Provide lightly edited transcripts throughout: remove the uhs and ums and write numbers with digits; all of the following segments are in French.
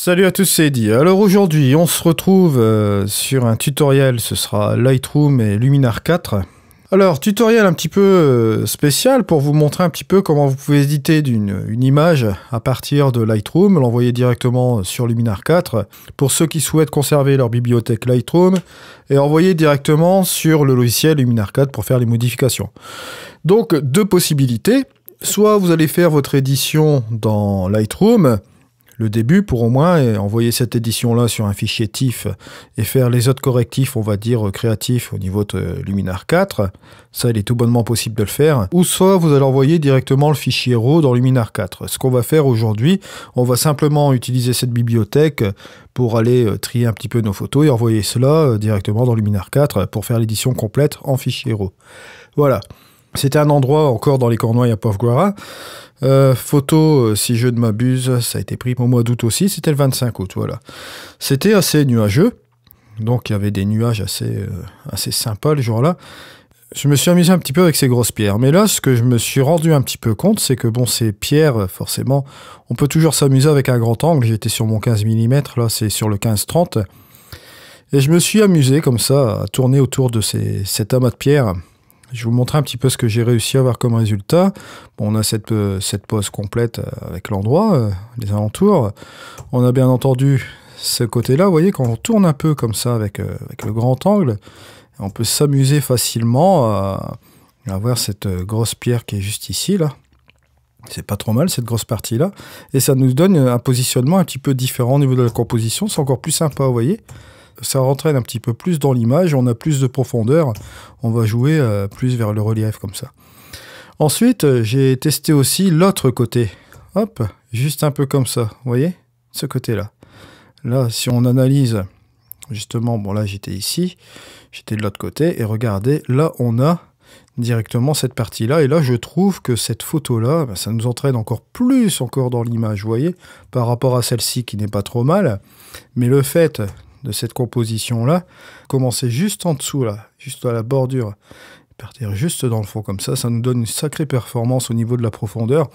Salut à tous, c'est Eddy. Alors aujourd'hui, on se retrouve sur un tutoriel, ce sera Lightroom et Luminar 4. Alors, tutoriel un petit peu spécial pour vous montrer un petit peu comment vous pouvez éditer une image à partir de Lightroom, l'envoyer directement sur Luminar 4, pour ceux qui souhaitent conserver leur bibliothèque Lightroom, et envoyer directement sur le logiciel Luminar 4 pour faire les modifications. Donc, deux possibilités. Soit vous allez faire votre édition dans Lightroom, le début pour au moins envoyer cette édition-là sur un fichier TIFF et faire les autres correctifs, on va dire, créatifs au niveau de Luminar 4. Ça, il est tout bonnement possible de le faire. Ou soit vous allez envoyer directement le fichier RAW dans Luminar 4. Ce qu'on va faire aujourd'hui, on va simplement utiliser cette bibliothèque pour aller trier un petit peu nos photos et envoyer cela directement dans Luminar 4 pour faire l'édition complète en fichier RAW. Voilà. C'était un endroit encore dans les Cornouailles à Poivre-Guara. Photo, si je ne m'abuse, ça a été pris au mois d'août aussi, c'était le 25 août, voilà. C'était assez nuageux, donc il y avait des nuages assez sympas le jour-là. Je me suis amusé un petit peu avec ces grosses pierres, mais là, ce que je me suis rendu un petit peu compte, c'est que bon, ces pierres, forcément, on peut toujours s'amuser avec un grand angle. J'étais sur mon 15 mm, là c'est sur le 15-30, et je me suis amusé comme ça à tourner autour de cet amas de pierres. Je vais vous montrer un petit peu ce que j'ai réussi à avoir comme résultat. Bon, on a cette pose complète avec l'endroit, les alentours. On a bien entendu ce côté-là. Vous voyez, quand on tourne un peu comme ça avec le grand angle, on peut s'amuser facilement à avoir cette grosse pierre qui est juste ici, là. C'est pas trop mal, cette grosse partie-là. Et ça nous donne un positionnement un petit peu différent au niveau de la composition. C'est encore plus sympa, vous voyez. Ça rentraîne un petit peu plus dans l'image, on a plus de profondeur, on va jouer plus vers le relief comme ça. Ensuite, j'ai testé aussi l'autre côté. Hop, juste un peu comme ça, vous voyez, ce côté-là. Là, si on analyse, justement, bon là j'étais ici, j'étais de l'autre côté, et regardez, là on a directement cette partie-là, et là je trouve que cette photo-là, ben, ça nous entraîne encore plus dans l'image, vous voyez, par rapport à celle-ci qui n'est pas trop mal, mais le fait de cette composition-là, commencer juste en dessous, là, juste à la bordure, partir juste dans le fond comme ça nous donne une sacrée performance au niveau de la profondeur.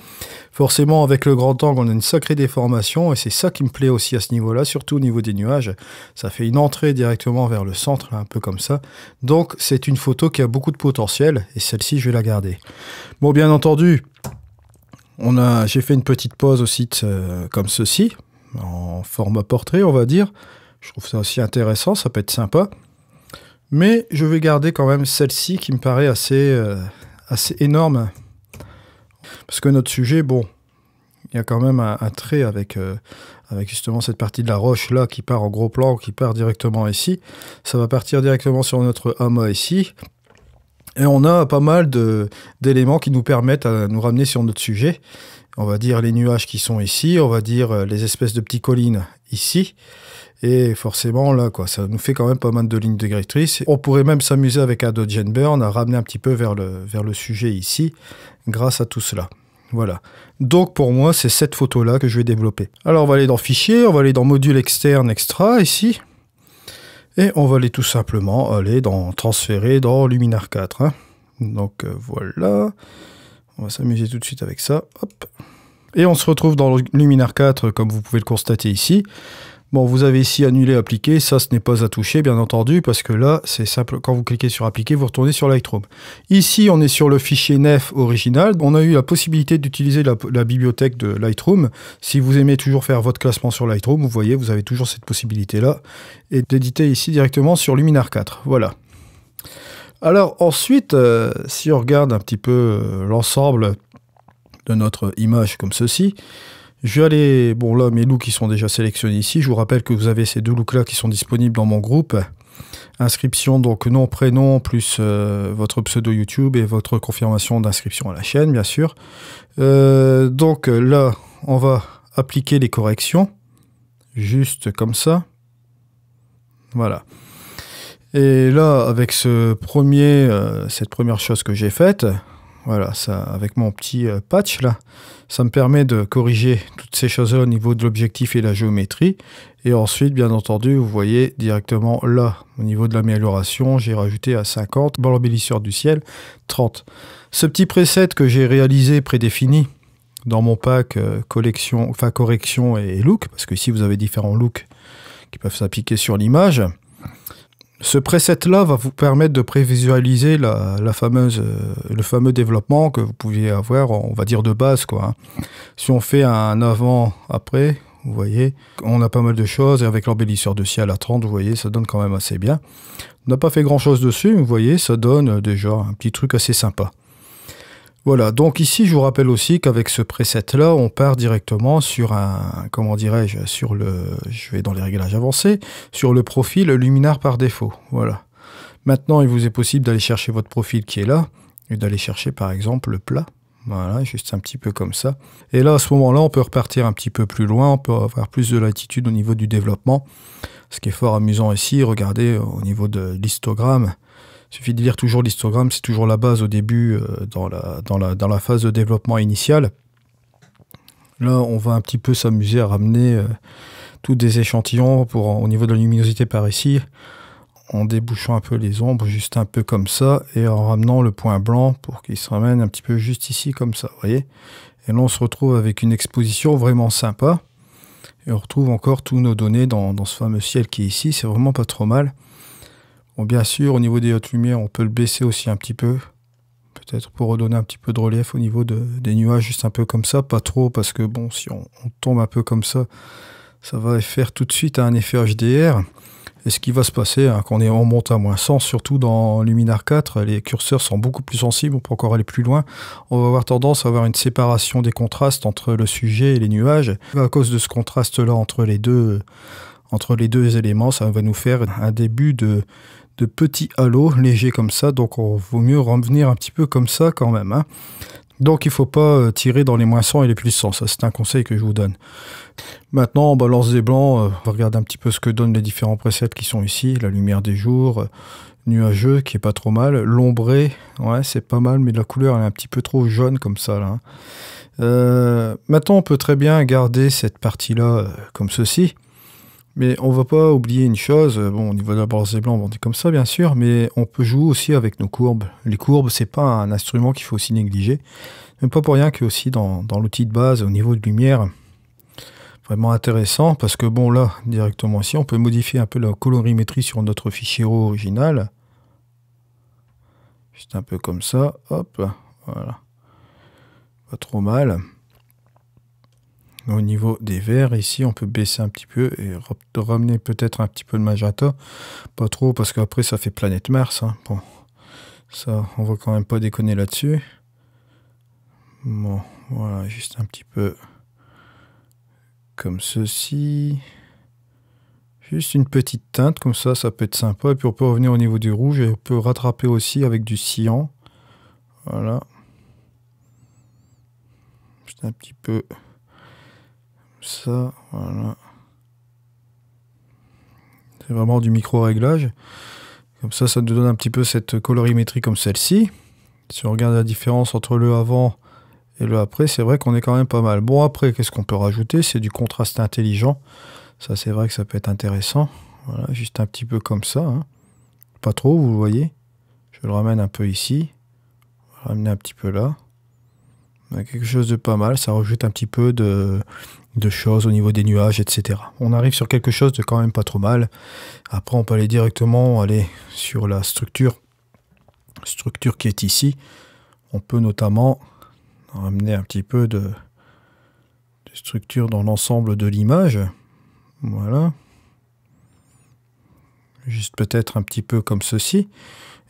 Forcément, avec le grand angle, on a une sacrée déformation, et c'est ça qui me plaît aussi à ce niveau-là, surtout au niveau des nuages. Ça fait une entrée directement vers le centre, là, un peu comme ça. Donc, c'est une photo qui a beaucoup de potentiel, et celle-ci, je vais la garder. Bon, bien entendu, j'ai fait une petite pause aussi comme ceci, en format portrait, on va dire. Je trouve ça aussi intéressant, ça peut être sympa. Mais je vais garder quand même celle-ci qui me paraît assez énorme. Parce que notre sujet, bon, il y a quand même un trait avec justement cette partie de la roche là qui part en gros plan, qui part directement ici. Ça va partir directement sur notre amas ici. Et on a pas mal d'éléments qui nous permettent à nous ramener sur notre sujet. On va dire les nuages qui sont ici, on va dire les espèces de petites collines ici. Et forcément, là, quoi, ça nous fait quand même pas mal de lignes directrices. On pourrait même s'amuser avec un Dodge and Burn, à ramener un petit peu vers le sujet ici, grâce à tout cela. Voilà. Donc, pour moi, c'est cette photo-là que je vais développer. Alors, on va aller dans Fichier, on va aller dans Module externe, Extra, ici. Et on va aller tout simplement transférer dans Luminar 4. Hein. Donc, voilà. On va s'amuser tout de suite avec ça. Hop. Et on se retrouve dans Luminar 4, comme vous pouvez le constater ici. Bon, vous avez ici annulé, appliquer, ça ce n'est pas à toucher bien entendu, parce que là c'est simple, quand vous cliquez sur appliquer, vous retournez sur Lightroom. Ici on est sur le fichier NEF original, on a eu la possibilité d'utiliser la bibliothèque de Lightroom. Si vous aimez toujours faire votre classement sur Lightroom, vous voyez, vous avez toujours cette possibilité là, et d'éditer ici directement sur Luminar 4, voilà. Alors ensuite, si on regarde un petit peu l'ensemble de notre image comme ceci, je vais aller, bon là mes looks qui sont déjà sélectionnés ici, je vous rappelle que vous avez ces deux looks là qui sont disponibles dans mon groupe. Inscription, donc nom, prénom, plus votre pseudo YouTube et votre confirmation d'inscription à la chaîne bien sûr. Donc là on va appliquer les corrections, juste comme ça, voilà. Et là avec cette première chose que j'ai faite, voilà, ça, avec mon petit patch là, ça me permet de corriger toutes ces choses-là au niveau de l'objectif et la géométrie. Et ensuite, bien entendu, vous voyez directement là, au niveau de l'amélioration, j'ai rajouté à 50, dans l'embellisseur du ciel, 30. Ce petit preset que j'ai réalisé, prédéfini, dans mon pack correction et look, parce que ici vous avez différents looks qui peuvent s'appliquer sur l'image. Ce preset-là va vous permettre de prévisualiser le fameux développement que vous pouviez avoir, on va dire de base, quoi, hein. Si on fait un avant-après, vous voyez, on a pas mal de choses, et avec l'embellisseur de ciel à 30, vous voyez, ça donne quand même assez bien. On n'a pas fait grand-chose dessus, mais vous voyez, ça donne déjà un petit truc assez sympa. Voilà, donc ici, je vous rappelle aussi qu'avec ce preset-là, on part directement sur un, comment dirais-je, je vais dans les réglages avancés, sur le profil luminaire par défaut. Voilà. Maintenant, il vous est possible d'aller chercher votre profil qui est là, et d'aller chercher par exemple le plat. Voilà, juste un petit peu comme ça. Et là, à ce moment-là, on peut repartir un petit peu plus loin, on peut avoir plus de latitude au niveau du développement. Ce qui est fort amusant ici, regardez au niveau de l'histogramme. Il suffit de lire toujours l'histogramme, c'est toujours la base au début dans la phase de développement initiale. Là, on va un petit peu s'amuser à ramener tous des échantillons au niveau de la luminosité par ici, en débouchant un peu les ombres, juste un peu comme ça, et en ramenant le point blanc pour qu'il se ramène un petit peu juste ici, comme ça, vous voyez. Et là, on se retrouve avec une exposition vraiment sympa. Et on retrouve encore tous nos données dans ce fameux ciel qui est ici, c'est vraiment pas trop mal. Bon, bien sûr, au niveau des hautes lumières, on peut le baisser aussi un petit peu. Peut-être pour redonner un petit peu de relief au niveau des nuages, juste un peu comme ça. Pas trop, parce que bon, si on tombe un peu comme ça, ça va faire tout de suite un effet HDR. Et ce qui va se passer, hein, quand on monte à -100, surtout dans Luminar 4, les curseurs sont beaucoup plus sensibles, on peut encore aller plus loin. On va avoir tendance à avoir une séparation des contrastes entre le sujet et les nuages. À cause de ce contraste-là entre les deux éléments, ça va nous faire un début de petits halos légers comme ça, donc il vaut mieux revenir un petit peu comme ça quand même, hein. Donc il ne faut pas tirer dans les -100 et les +100, ça c'est un conseil que je vous donne. Maintenant on balance des blancs, on va regarder un petit peu ce que donnent les différents presets qui sont ici, la lumière des jours, nuageux qui est pas trop mal, l'ombré, ouais c'est pas mal, mais la couleur elle est un petit peu trop jaune comme ça là, hein. Maintenant on peut très bien garder cette partie-là comme ceci. Mais on ne va pas oublier une chose, bon, au niveau de la balance des blancs, on est comme ça bien sûr, mais on peut jouer aussi avec nos courbes. Les courbes, c'est pas un instrument qu'il faut aussi négliger. Même pas pour rien que aussi dans l'outil de base, au niveau de lumière, vraiment intéressant, parce que bon là, directement ici, on peut modifier un peu la colorimétrie sur notre fichier RAW original. Juste un peu comme ça, hop, voilà. Pas trop mal. Au niveau des verts, ici, on peut baisser un petit peu et ramener peut-être un petit peu de magenta. Pas trop, parce qu'après, ça fait planète Mars, hein. Bon, ça, on va quand même pas déconner là-dessus. Bon, voilà, juste un petit peu comme ceci. Juste une petite teinte, comme ça peut être sympa. Et puis, on peut revenir au niveau du rouge et on peut rattraper aussi avec du cyan. Voilà. Juste un petit peu... ça, voilà. C'est vraiment du micro-réglage. Comme ça nous donne un petit peu cette colorimétrie comme celle-ci. Si on regarde la différence entre le avant et le après, c'est vrai qu'on est quand même pas mal. Bon, après, qu'est-ce qu'on peut rajouter? C'est du contraste intelligent. Ça, c'est vrai que ça peut être intéressant. Voilà, juste un petit peu comme ça, hein. Pas trop, vous voyez. Je le ramène un peu ici. Je vais ramener un petit peu là. On a quelque chose de pas mal. Ça rajoute un petit peu de choses au niveau des nuages, etc. On arrive sur quelque chose de quand même pas trop mal. Après, on peut aller directement sur la structure qui est ici. On peut notamment ramener un petit peu de structure dans l'ensemble de l'image. Voilà. Juste peut-être un petit peu comme ceci.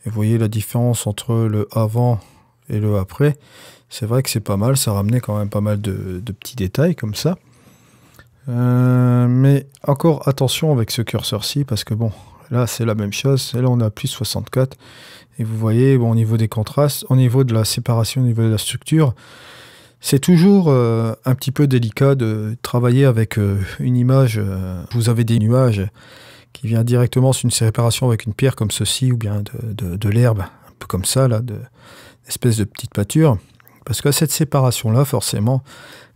Et vous voyez la différence entre le avant et le après. C'est vrai que c'est pas mal. Ça ramenait quand même pas mal de petits détails comme ça. Mais encore attention avec ce curseur-ci, parce que bon, là c'est la même chose, là on a plus 64, et vous voyez, bon, au niveau des contrastes, au niveau de la séparation, au niveau de la structure, c'est toujours un petit peu délicat de travailler avec une image, vous avez des nuages qui viennent directement sur une séparation avec une pierre comme ceci, ou bien de l'herbe, un peu comme ça, là, espèce de petite pâture, parce que cette séparation-là, forcément,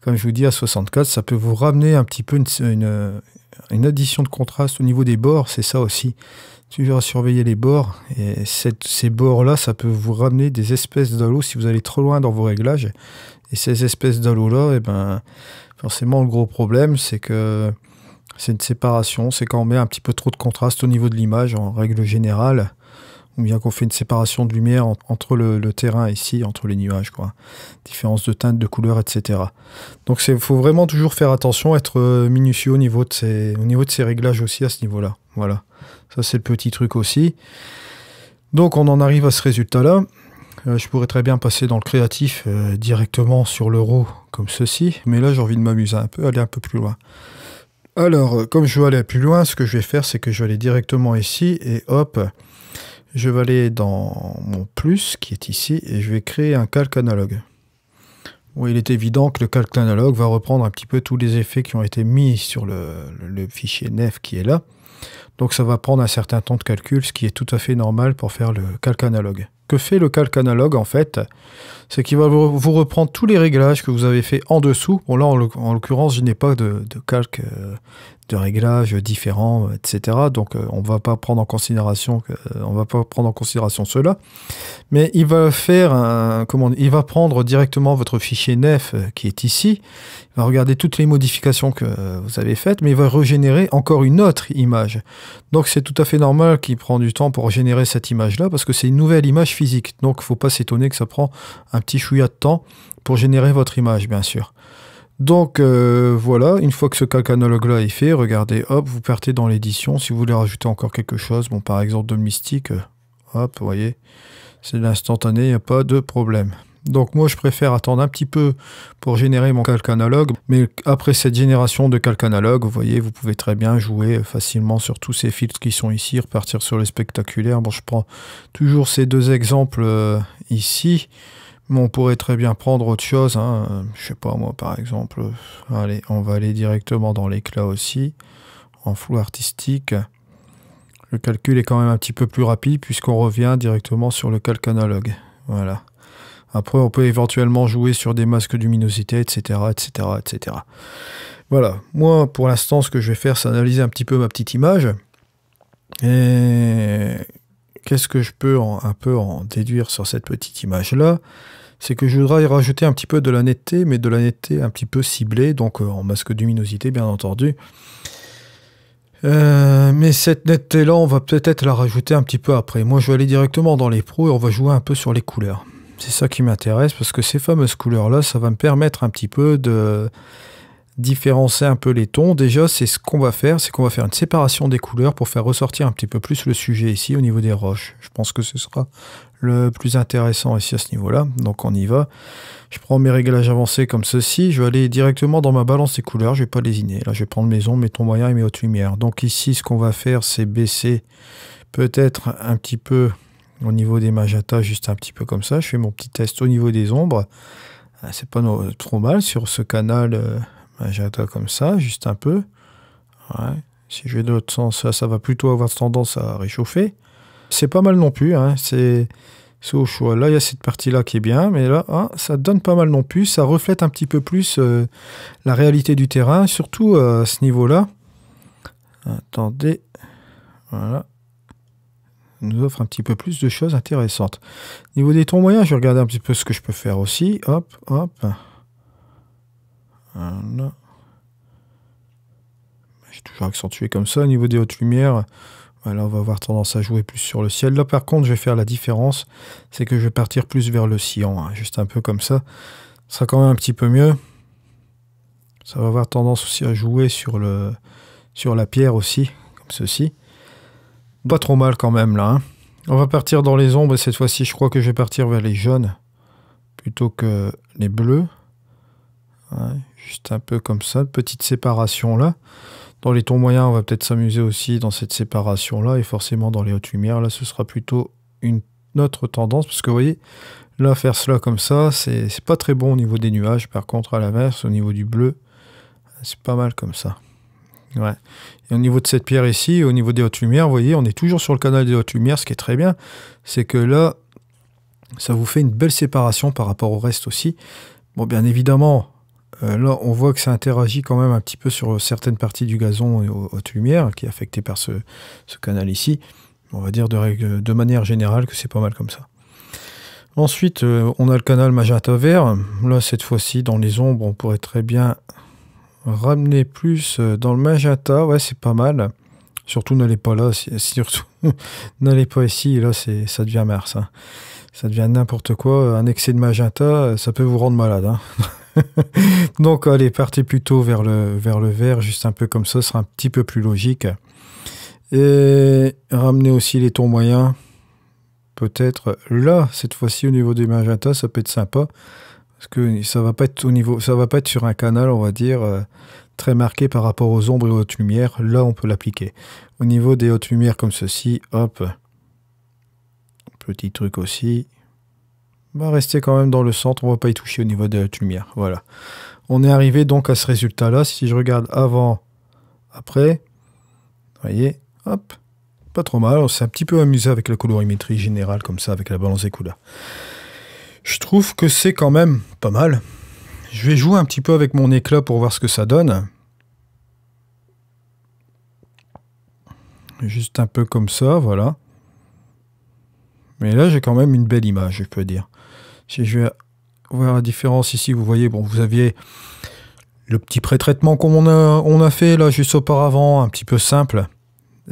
comme je vous dis, à 64, ça peut vous ramener un petit peu une addition de contraste au niveau des bords, c'est ça aussi. Toujours à surveiller les bords, et ces bords-là, ça peut vous ramener des espèces d'halos si vous allez trop loin dans vos réglages. Et ces espèces d'halos-là, eh ben, forcément, le gros problème, c'est que c'est une séparation. C'est quand on met un petit peu trop de contraste au niveau de l'image, en règle générale, ou bien qu'on fait une séparation de lumière entre le terrain ici, entre les nuages, quoi. Différence de teinte, de couleur, etc. Donc il faut vraiment toujours faire attention, être minutieux au niveau de ces réglages aussi à ce niveau-là. Voilà, ça c'est le petit truc aussi. Donc on en arrive à ce résultat-là. Je pourrais très bien passer dans le créatif directement sur le RAW comme ceci, mais là j'ai envie de m'amuser un peu, aller un peu plus loin. Alors, comme je veux aller plus loin, ce que je vais faire, c'est que je vais aller directement ici et hop, je vais aller dans mon plus qui est ici et je vais créer un calque analogue. Bon, il est évident que le calque analogue va reprendre un petit peu tous les effets qui ont été mis sur le fichier nef qui est là. Donc ça va prendre un certain temps de calcul, ce qui est tout à fait normal pour faire le calque analogue. Que fait le calque analogue en fait? C'est qu'il va vous reprendre tous les réglages que vous avez fait en dessous. Bon là en l'occurrence je n'ai pas de calque de réglages différents, etc. Donc on va pas prendre en considération cela. Mais il va faire il va prendre directement votre fichier nef qui est ici. Il va regarder toutes les modifications que vous avez faites, mais il va régénérer encore une autre image. Donc c'est tout à fait normal qu'il prend du temps pour générer cette image-là, parce que c'est une nouvelle image physique. Donc il ne faut pas s'étonner que ça prend un petit chouïa de temps pour générer votre image, bien sûr. Donc voilà, une fois que ce calque analogue-là est fait, regardez, hop, vous partez dans l'édition. Si vous voulez rajouter encore quelque chose, bon par exemple de mystique, hop, vous voyez, c'est de l'instantané, il n'y a pas de problème. Donc moi je préfère attendre un petit peu pour générer mon calque analogue, mais après cette génération de calque analogue, vous voyez, vous pouvez très bien jouer facilement sur tous ces filtres qui sont ici, repartir sur le spectaculaire. Bon, je prends toujours ces deux exemples ici, mais on pourrait très bien prendre autre chose, hein. Je sais pas moi par exemple, allez, on va aller directement dans l'éclat aussi, en flou artistique. Le calcul est quand même un petit peu plus rapide puisqu'on revient directement sur le calque analogue, voilà. Après, on peut éventuellement jouer sur des masques de luminosité, etc., etc., etc. Voilà. Moi, pour l'instant, ce que je vais faire, c'est analyser un petit peu ma petite image. Et qu'est-ce que je peux un peu en déduire sur cette petite image-là? C'est que je voudrais y rajouter un petit peu de la netteté, mais de la netteté un petit peu ciblée, donc en masque de luminosité, bien entendu. Mais cette netteté-là, on va peut-être la rajouter un petit peu après. Moi, je vais aller directement dans les pros et on va jouer un peu sur les couleurs. C'est ça qui m'intéresse, parce que ces fameuses couleurs-là, ça va me permettre un petit peu de différencier un peu les tons. Déjà, c'est ce qu'on va faire, c'est qu'on va faire une séparation des couleurs pour faire ressortir un petit peu plus le sujet ici au niveau des roches. Je pense que ce sera le plus intéressant ici à ce niveau-là. Donc on y va. Je prends mes réglages avancés comme ceci. Je vais aller directement dans ma balance des couleurs. Je ne vais pas lésiner. Là, je vais prendre mes ombres, mes tons moyens et mes hautes lumières. Donc ici, ce qu'on va faire, c'est baisser peut-être un petit peu au niveau des magentas, juste un petit peu comme ça. Je fais mon petit test au niveau des ombres. C'est pas trop mal sur ce canal magenta comme ça, juste un peu. Ouais. Si je vais de l'autre sens, ça va plutôt avoir tendance à réchauffer. C'est pas mal non plus, hein. C'est au choix. Là, il y a cette partie-là qui est bien, mais là, ça donne pas mal non plus. Ça reflète un petit peu plus la réalité du terrain, surtout à ce niveau-là. Attendez. Voilà. Nous offre un petit peu plus de choses intéressantes. Au niveau des tons moyens, je vais regarder un petit peu ce que je peux faire aussi. Hop, hop. Voilà. J'ai toujours accentué comme ça. Au niveau des hautes lumières, voilà, on va avoir tendance à jouer plus sur le ciel. Là, par contre, je vais faire la différence. C'est que je vais partir plus vers le cyan. Hein, juste un peu comme ça. Ce sera quand même un petit peu mieux. Ça va avoir tendance aussi à jouer sur la pierre aussi, comme ceci. Pas trop mal quand même là, hein. On va partir dans les ombres et cette fois-ci je crois que je vais partir vers les jaunes plutôt que les bleus. Ouais, juste un peu comme ça, petite séparation là. Dans les tons moyens on va peut-être s'amuser aussi dans cette séparation là et forcément dans les hautes lumières là ce sera plutôt une autre tendance parce que vous voyez là faire cela comme ça c'est pas très bon au niveau des nuages. Par contre à l'inverse au niveau du bleu c'est pas mal comme ça. Ouais. Et au niveau de cette pierre ici, au niveau des hautes lumières, vous voyez, on est toujours sur le canal des hautes lumières. Ce qui est très bien, c'est que là, ça vous fait une belle séparation par rapport au reste aussi. Bon, bien évidemment, là, on voit que ça interagit quand même un petit peu sur certaines parties du gazon et aux hautes lumières, qui est affecté par ce canal ici. On va dire de manière générale que c'est pas mal comme ça. Ensuite, on a le canal magenta vert. Là, cette fois-ci, dans les ombres, on pourrait très bien ramener plus dans le magenta. Ouais, c'est pas mal. Surtout, n'allez pas là. Surtout, n'allez pas ici. Là, ça devient Mars. Hein. Ça devient n'importe quoi. Un excès de magenta, ça peut vous rendre malade. Hein. Donc, allez, partez plutôt vers le vert. Juste un peu comme ça. Ce sera un petit peu plus logique. Et ramenez aussi les tons moyens. Peut-être là, cette fois-ci, au niveau des magenta, ça peut être sympa. Parce que ça va pas être ça va pas être sur un canal, on va dire, très marqué par rapport aux ombres et aux hautes lumières. Là, on peut l'appliquer. Au niveau des hautes lumières comme ceci, hop. Petit truc aussi. Va rester quand même dans le centre, on va pas y toucher au niveau des hautes lumières. Voilà. On est arrivé donc à ce résultat-là. Si je regarde avant, après, vous voyez, hop. Pas trop mal, on s'est un petit peu amusé avec la colorimétrie générale comme ça, avec la balance des couleurs. Je trouve que c'est quand même pas mal. Je vais jouer un petit peu avec mon éclat pour voir ce que ça donne. Juste un peu comme ça, voilà. Mais là, j'ai quand même une belle image, je peux dire. Si je vais voir la différence ici, vous voyez, bon, vous aviez le petit pré-traitement qu'on a fait là juste auparavant, un petit peu simple.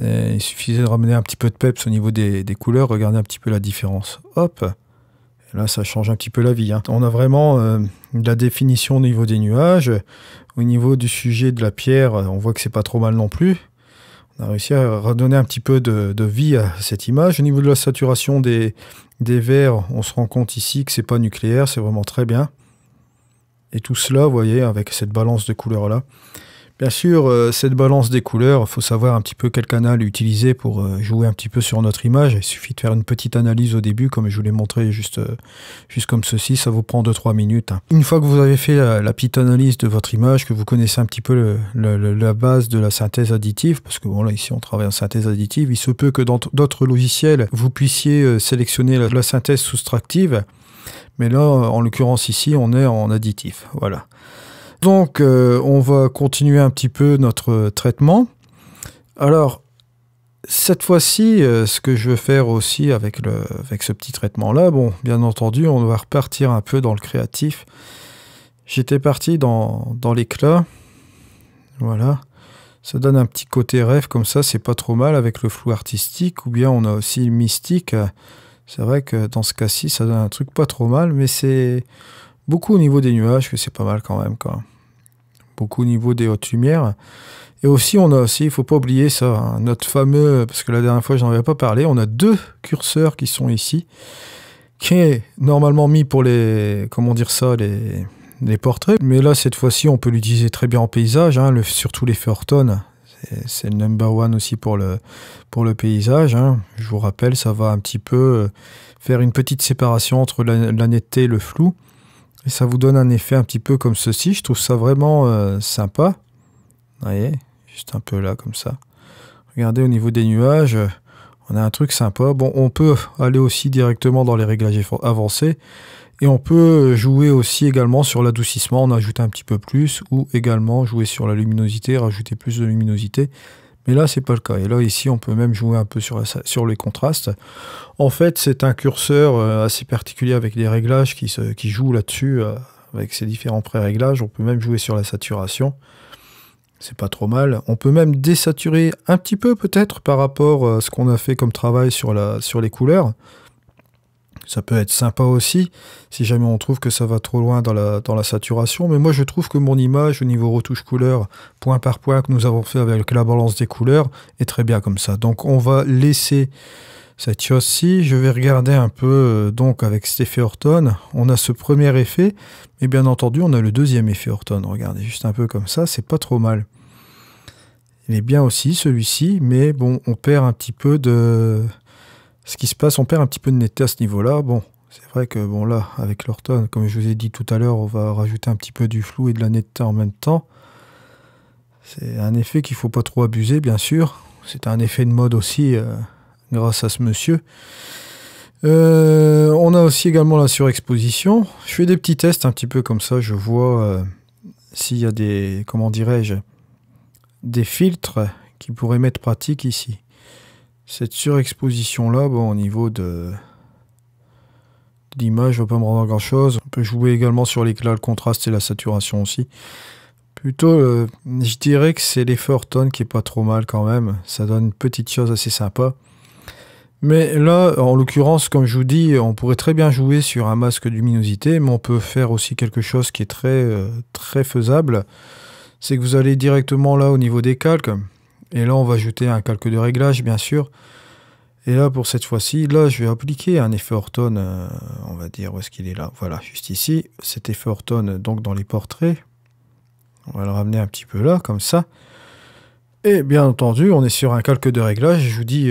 Et il suffisait de ramener un petit peu de peps au niveau des couleurs, regardez un petit peu la différence. Hop, et là ça change un petit peu la vie. Hein. On a vraiment de la définition au niveau des nuages. Au niveau du sujet de la pierre, on voit que c'est pas trop mal non plus. On a réussi à redonner un petit peu de vie à cette image. Au niveau de la saturation des verts, on se rend compte ici que c'est pas nucléaire, c'est vraiment très bien. Et tout cela, vous voyez, avec cette balance de couleurs là. Bien sûr, cette balance des couleurs, il faut savoir un petit peu quel canal utiliser pour jouer un petit peu sur notre image. Il suffit de faire une petite analyse au début, comme je vous l'ai montré juste comme ceci, ça vous prend 2-3 minutes. Hein. Une fois que vous avez fait la petite analyse de votre image, que vous connaissez un petit peu la base de la synthèse additive, parce que bon là ici on travaille en synthèse additive, il se peut que dans d'autres logiciels, vous puissiez sélectionner la synthèse soustractive, mais là, en l'occurrence ici, on est en additif, voilà. Donc, on va continuer un petit peu notre traitement. Alors, cette fois-ci, ce que je veux faire aussi avec ce petit traitement-là, bon, bien entendu, on va repartir un peu dans le créatif. J'étais parti dans l'éclat. Voilà. Ça donne un petit côté rêve comme ça, c'est pas trop mal avec le flou artistique. Ou bien on a aussi le mystique. C'est vrai que dans ce cas-ci, ça donne un truc pas trop mal, mais c'est beaucoup au niveau des nuages que c'est pas mal quand même, quoi. Beaucoup au niveau des hautes lumières. Et aussi, on a aussi, il ne faut pas oublier ça, hein, notre fameux, parce que la dernière fois, je n'en avais pas parlé, on a 2 curseurs qui sont ici, qui est normalement mis pour les, comment dire ça, les portraits. Mais là, cette fois-ci, on peut l'utiliser très bien en paysage, hein, surtout les feux Horton. C'est le number one aussi pour le paysage. Hein. Je vous rappelle, ça va un petit peu faire une petite séparation entre la netteté et le flou. Et ça vous donne un effet un petit peu comme ceci. Je trouve ça vraiment sympa. Vous voyez, juste un peu là, comme ça. Regardez au niveau des nuages, on a un truc sympa. Bon, on peut aller aussi directement dans les réglages avancés. Et on peut jouer aussi également sur l'adoucissement, en ajouter un petit peu plus. Ou également jouer sur la luminosité, rajouter plus de luminosité. Mais là, c'est pas le cas. Et là, ici, on peut même jouer un peu sur les contrastes. En fait, c'est un curseur assez particulier avec des réglages qui jouent là-dessus, avec ces différents pré-réglages. On peut même jouer sur la saturation. C'est pas trop mal. On peut même désaturer un petit peu, peut-être, par rapport à ce qu'on a fait comme travail sur les couleurs. Ça peut être sympa aussi, si jamais on trouve que ça va trop loin dans la saturation. Mais moi, je trouve que mon image, au niveau retouche couleur, point par point, que nous avons fait avec la balance des couleurs, est très bien comme ça. Donc, on va laisser cette chose-ci. Je vais regarder un peu, donc, avec cet effet Horton. On a ce premier effet, mais bien entendu, on a le deuxième effet Horton. Regardez, juste un peu comme ça, c'est pas trop mal. Il est bien aussi, celui-ci, mais bon, on perd un petit peu de... Ce qui se passe, on perd un petit peu de netteté à ce niveau-là. Bon, c'est vrai que bon là, avec l'Horton, comme je vous ai dit tout à l'heure, on va rajouter un petit peu du flou et de la netteté en même temps. C'est un effet qu'il ne faut pas trop abuser, bien sûr. C'est un effet de mode aussi, grâce à ce monsieur. On a aussi également la surexposition. Je fais des petits tests un petit peu comme ça. Je vois s'il y a des, comment dirais-je, des filtres qui pourraient m'être pratiques ici. Cette surexposition-là, bon, au niveau de l'image va pas me rendre grand chose. On peut jouer également sur l'éclat, le contraste et la saturation aussi. Plutôt, je dirais que c'est l'effet Orton qui est pas trop mal quand même. Ça donne une petite chose assez sympa. Mais là, en l'occurrence, comme je vous dis, on pourrait très bien jouer sur un masque de luminosité, mais on peut faire aussi quelque chose qui est très faisable. C'est que vous allez directement là au niveau des calques. Et là, on va ajouter un calque de réglage, bien sûr. Et là, pour cette fois-ci, là, je vais appliquer un effet Orton. On va dire, où est-ce qu'il est là? Voilà, juste ici. Cet effet Orton, donc dans les portraits. On va le ramener un petit peu là, comme ça. Et bien entendu, on est sur un calque de réglage. Je vous dis,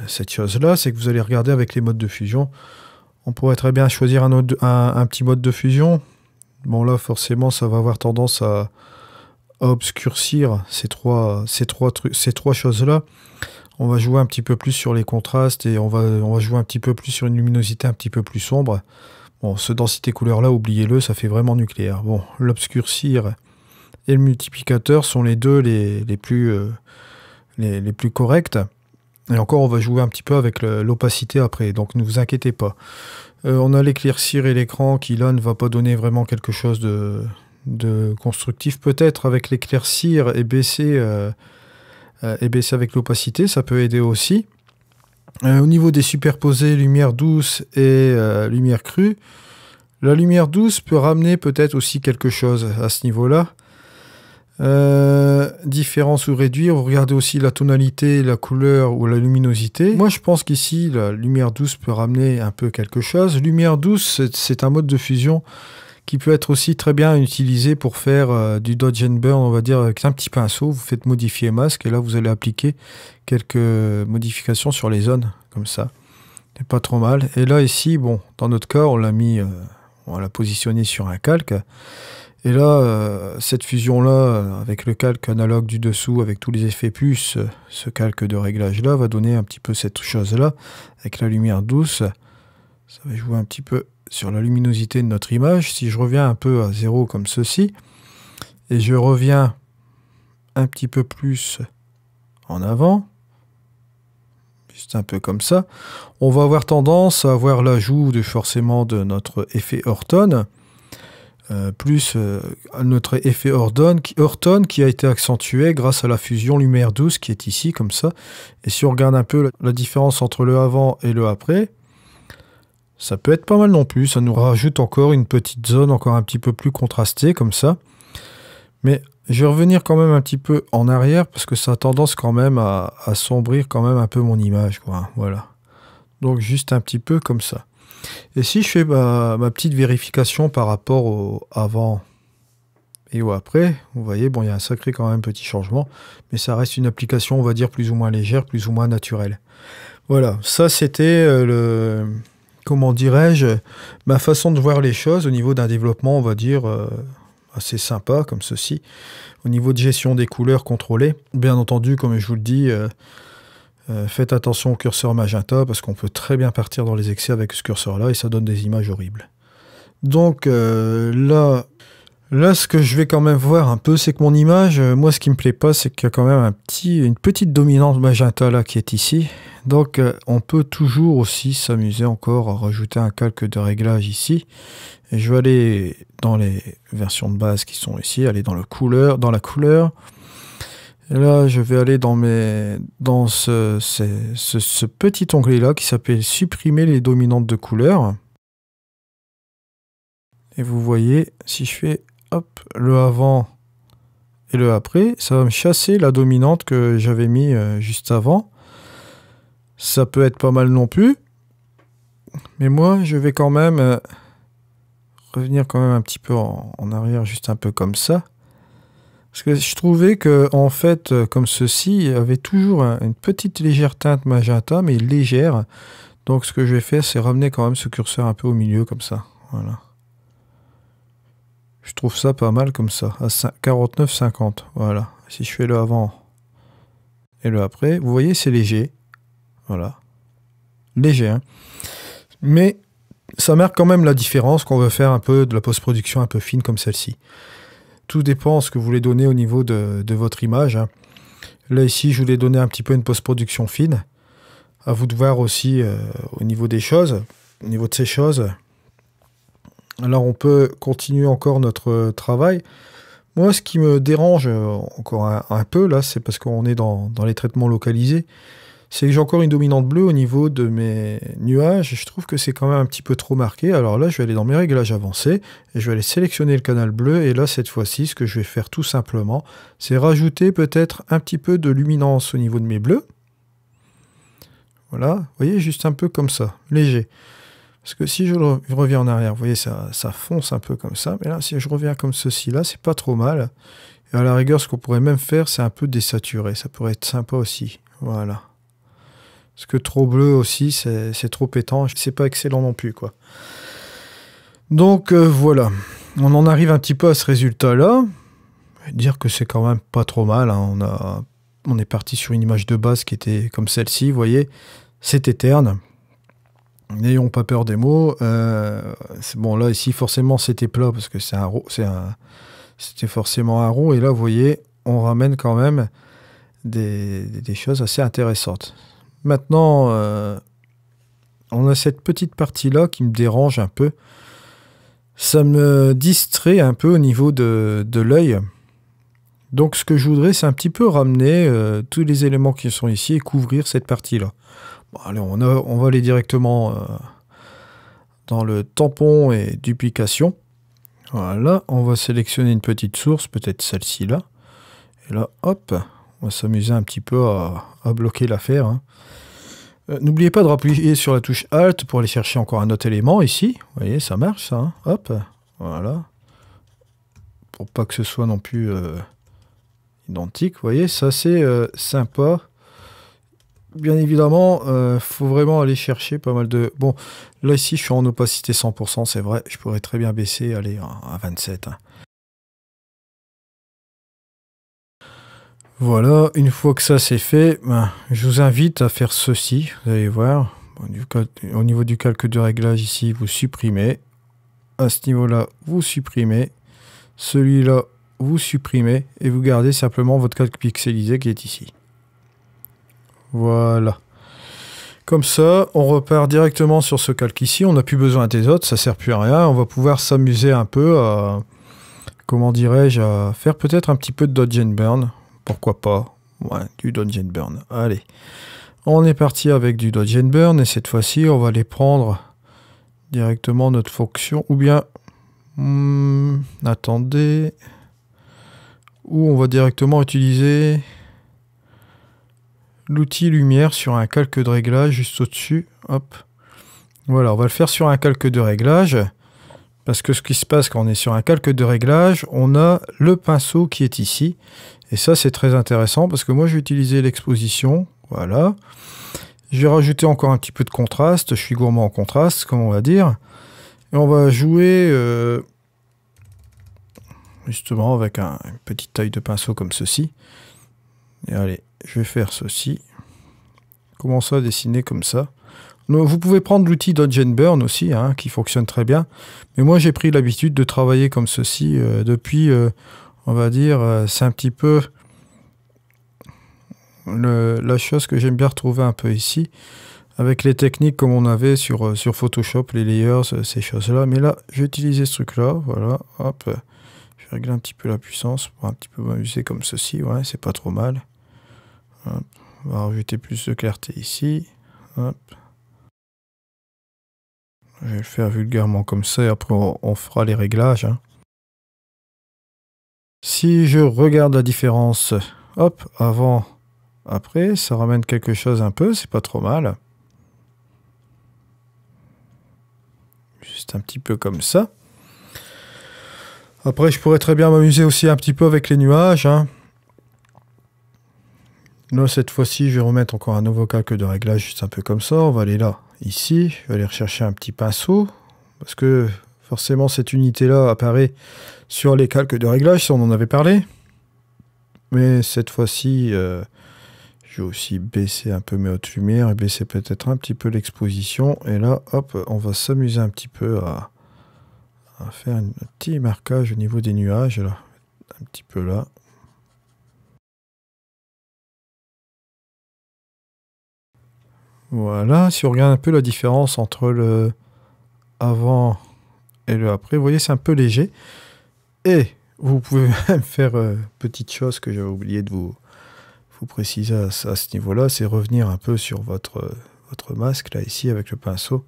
cette chose-là, c'est que vous allez regarder avec les modes de fusion. On pourrait très bien choisir un petit mode de fusion. Bon, là, forcément, ça va avoir tendance à obscurcir ces trois choses-là. On va jouer un petit peu plus sur les contrastes et on va jouer un petit peu plus sur une luminosité un petit peu plus sombre. Bon, ce densité couleur-là, oubliez-le, ça fait vraiment nucléaire. Bon, l'obscurcir et le multiplicateur sont les deux les plus corrects. Et encore, on va jouer un petit peu avec l'opacité après, donc ne vous inquiétez pas. On a l'éclaircir et l'écran qui, là, ne va pas donner vraiment quelque chose de constructif. Peut-être avec l'éclaircir et baisser avec l'opacité, ça peut aider aussi. Au niveau des superposés, lumière douce et lumière crue, la lumière douce peut ramener peut-être aussi quelque chose à ce niveau-là. Différence ou réduire, vous regardez aussi la tonalité, la couleur ou la luminosité. Moi je pense qu'ici la lumière douce peut ramener un peu quelque chose. Lumière douce, c'est un mode de fusion qui peut être aussi très bien utilisé pour faire du dodge and burn, on va dire avec un petit pinceau. Vous faites modifier masque et là vous allez appliquer quelques modifications sur les zones comme ça. C'est pas trop mal. Et là ici, bon, dans notre cas on l'a positionné sur un calque. Et là, cette fusion-là, avec le calque analogue du dessous, avec tous les effets plus, ce calque de réglage-là va donner un petit peu cette chose-là, avec la lumière douce. Ça va jouer un petit peu sur la luminosité de notre image. Si je reviens un peu à zéro comme ceci, et je reviens un petit peu plus en avant, juste un peu comme ça, on va avoir tendance à avoir l'ajout forcément de notre effet Orton, plus notre effet Orton qui a été accentué grâce à la fusion lumière douce qui est ici comme ça. Et si on regarde un peu la différence entre le avant et le après, ça peut être pas mal non plus. Ça nous rajoute encore une petite zone encore un petit peu plus contrastée comme ça. Mais je vais revenir quand même un petit peu en arrière parce que ça a tendance quand même à assombrir quand même un peu mon image, quoi. Voilà. Donc juste un petit peu comme ça. Et si je fais ma petite vérification par rapport au avant et au après, vous voyez, bon, il y a un sacré quand même petit changement, mais ça reste une application, on va dire, plus ou moins légère, plus ou moins naturelle. Voilà, ça c'était comment dirais-je, ma façon de voir les choses au niveau d'un développement, on va dire, assez sympa, comme ceci. Au niveau de gestion des couleurs contrôlées, bien entendu, comme je vous le dis, faites attention au curseur magenta parce qu'on peut très bien partir dans les excès avec ce curseur-là et ça donne des images horribles. Donc là, ce que je vais quand même voir un peu, c'est que mon image, moi ce qui me plaît pas, c'est qu'il y a quand même une petite dominante magenta là qui est ici. Donc on peut toujours aussi s'amuser encore à rajouter un calque de réglage ici. Et je vais aller dans les versions de base qui sont ici, aller dans la couleur. Et là, je vais aller dans ce petit onglet-là qui s'appelle « Supprimer les dominantes de couleur ». Et vous voyez, si je fais hop, le avant et le après, ça va me chasser la dominante que j'avais mis juste avant. Ça peut être pas mal non plus. Mais moi, je vais quand même revenir quand même un petit peu en arrière, juste un peu comme ça. Parce que je trouvais que, en fait, comme ceci, il y avait toujours une petite légère teinte magenta, mais légère. Donc, ce que je vais faire, c'est ramener quand même ce curseur un peu au milieu, comme ça. Voilà. Je trouve ça pas mal comme ça, à 49,50. Voilà. Si je fais le avant et le après, vous voyez, c'est léger. Voilà. Léger, hein. Mais ça marque quand même la différence qu'on veut faire un peu de la post-production un peu fine comme celle-ci. Tout dépend de ce que vous voulez donner au niveau de votre image. Hein. Là, ici, je voulais donner un petit peu une post-production fine. À vous de voir aussi au niveau des choses, au niveau de ces choses. Alors on peut continuer encore notre travail. Moi, ce qui me dérange encore un peu là, c'est parce qu'on est dans les traitements localisés, c'est que j'ai encore une dominante bleue au niveau de mes nuages. Je trouve que c'est quand même un petit peu trop marqué. Alors là, je vais aller dans mes réglages avancés et je vais aller sélectionner le canal bleu. Et là, cette fois-ci, ce que je vais faire tout simplement, c'est rajouter peut-être un petit peu de luminance au niveau de mes bleus. Voilà, vous voyez, juste un peu comme ça, léger. Parce que si je reviens en arrière, vous voyez, ça fonce un peu comme ça. Mais là, si je reviens comme ceci, là, c'est pas trop mal. Et à la rigueur, ce qu'on pourrait même faire, c'est un peu désaturer. Ça pourrait être sympa aussi. Voilà. Parce que trop bleu aussi, c'est trop pétant. C'est pas excellent non plus, quoi. Donc, voilà. On en arrive un petit peu à ce résultat-là. Je vais dire que c'est quand même pas trop mal. Hein. On est parti sur une image de base qui était comme celle-ci, vous voyez. C'était terne. N'ayons pas peur des mots. Bon, là, ici, forcément, c'était plat parce que c'était forcément un rond. Et là, vous voyez, on ramène quand même des choses assez intéressantes. Maintenant, on a cette petite partie-là qui me dérange un peu. Ça me distrait un peu au niveau de l'œil. Donc, ce que je voudrais, c'est un petit peu ramener tous les éléments qui sont ici et couvrir cette partie-là. Bon, allez, on va aller directement dans le tampon et duplication. Voilà, on va sélectionner une petite source, peut-être celle-ci là. Et là, hop, on va s'amuser un petit peu à bloquer l'affaire. Hein. N'oubliez pas de appuyer sur la touche Alt pour aller chercher encore un autre élément ici. Vous voyez, ça marche ça. Hein. Hop, voilà. Pour pas que ce soit non plus identique. Vous voyez, ça c'est sympa. Bien évidemment, faut vraiment aller chercher pas mal de... Bon, là ici je suis en opacité 100%, c'est vrai. Je pourrais très bien baisser, aller à 27. Hein. Voilà, une fois que ça c'est fait, ben, je vous invite à faire ceci. Vous allez voir, au niveau du calque de réglage ici, vous supprimez. À ce niveau-là, vous supprimez. Celui-là, vous supprimez. Et vous gardez simplement votre calque pixelisé qui est ici. Voilà. Comme ça, on repart directement sur ce calque ici. On n'a plus besoin des autres, ça sert plus à rien. On va pouvoir s'amuser un peu à, comment dirais-je, à faire peut-être un petit peu de dodge and burn. Pourquoi pas? Ouais, du dodge and burn. Allez. On est parti avec du dodge and burn. Et cette fois-ci, on va aller prendre directement notre fonction. Ou bien... attendez. Ou on va directement utiliser... l'outil lumière sur un calque de réglage juste au-dessus. Hop. Voilà, on va le faire sur un calque de réglage. Parce que ce qui se passe quand on est sur un calque de réglage, on a le pinceau qui est ici. Et ça, c'est très intéressant parce que moi, je vais utiliser l'exposition. Voilà. Je vais rajouter encore un petit peu de contraste. Je suis gourmand en contraste, comme on va dire. Et on va jouer justement avec une petite taille de pinceau comme ceci. Et allez, je vais faire ceci. Commencer à dessiner comme ça. Vous pouvez prendre l'outil Dodge and Burn aussi, hein, qui fonctionne très bien. Mais moi, j'ai pris l'habitude de travailler comme ceci depuis, on va dire, c'est un petit peu la chose que j'aime bien retrouver un peu ici. Avec les techniques comme on avait sur Photoshop, les layers, ces choses-là. Mais là, je vais utiliser ce truc-là. Voilà, hop. Je vais régler un petit peu la puissance pour un petit peu m'amuser comme ceci. Ouais, c'est pas trop mal. Hop. On va rajouter plus de clarté ici. Hop. Je vais le faire vulgairement comme ça et après on fera les réglages. Hein. Si je regarde la différence, hop, avant, après, ça ramène quelque chose un peu, c'est pas trop mal. Juste un petit peu comme ça. Après, je pourrais très bien m'amuser aussi un petit peu avec les nuages. Hein. Là, cette fois-ci, je vais remettre encore un nouveau calque de réglage, juste un peu comme ça. On va aller là, ici. Je vais aller rechercher un petit pinceau. Parce que forcément, cette unité-là apparaît sur les calques de réglage, si on en avait parlé. Mais cette fois-ci, je vais aussi baisser un peu mes hautes lumières et baisser peut-être un petit peu l'exposition. Et là, hop, on va s'amuser un petit peu à faire un petit marquage au niveau des nuages. Là. Un petit peu là. Voilà, si on regarde un peu la différence entre le avant Et le après, vous voyez, c'est un peu léger. Et vous pouvez même faire petite chose que j'avais oublié de vous préciser à ce niveau-là, c'est revenir un peu sur votre masque, là, ici, avec le pinceau.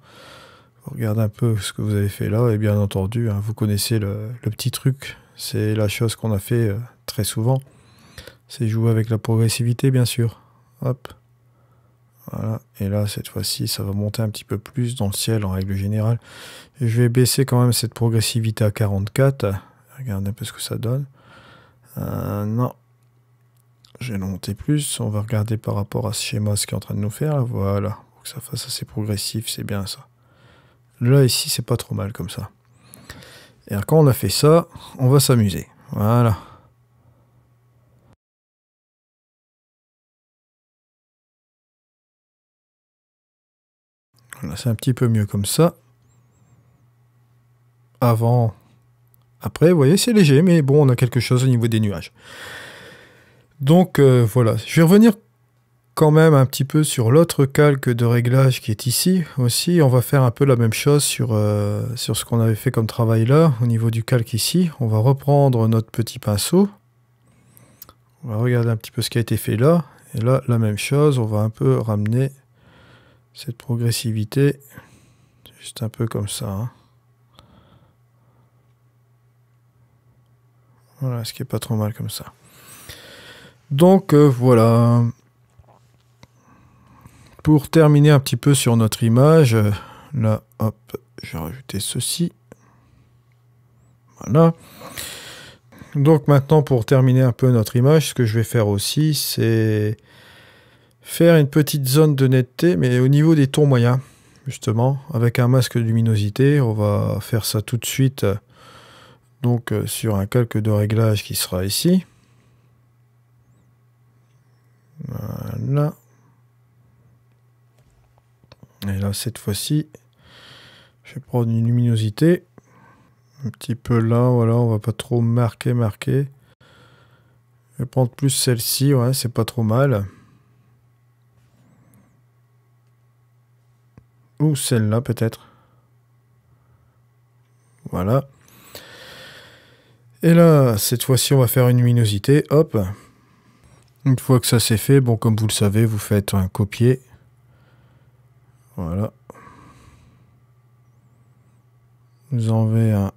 Regardez un peu ce que vous avez fait là, et bien entendu, hein, vous connaissez le petit truc, c'est la chose qu'on a fait très souvent, c'est jouer avec la progressivité, bien sûr. Hop, voilà, et là, cette fois-ci, ça va monter un petit peu plus dans le ciel, en règle générale. Et je vais baisser quand même cette progressivité à 44, regardez un peu ce que ça donne. Non, je vais le monter plus, on va regarder par rapport à ce schéma, ce qu'il est en train de nous faire, là. Voilà, pour que ça fasse assez progressif, c'est bien ça. Là, ici, c'est pas trop mal comme ça. Et alors, quand on a fait ça, on va s'amuser. Voilà. Voilà, c'est un petit peu mieux comme ça. Avant, après, vous voyez, c'est léger, mais bon, on a quelque chose au niveau des nuages. Donc, voilà. Je vais revenir quand même un petit peu sur l'autre calque de réglage qui est ici aussi. On va faire un peu la même chose sur ce qu'on avait fait comme travail là, au niveau du calque ici. On va reprendre notre petit pinceau. On va regarder un petit peu ce qui a été fait là. Et là, la même chose, on va un peu ramener cette progressivité, juste un peu comme ça. Hein. Voilà, ce qui est pas trop mal comme ça. Donc, voilà. Pour terminer un petit peu sur notre image, là, hop, je vais rajouter ceci. Voilà. Donc maintenant, pour terminer un peu notre image, ce que je vais faire aussi, c'est faire une petite zone de netteté, mais au niveau des tons moyens, justement, avec un masque de luminosité. On va faire ça tout de suite, donc sur un calque de réglage qui sera ici. Voilà. Et là, cette fois-ci, je vais prendre une luminosité. Un petit peu là, voilà, on va pas trop marquer. Je vais prendre plus celle-ci, ouais, c'est pas trop mal. Ou celle-là, peut-être. Voilà. Et là, cette fois-ci, on va faire une luminosité. Hop. Une fois que ça c'est fait, bon, comme vous le savez, vous faites un copier. Voilà. Vous enlevez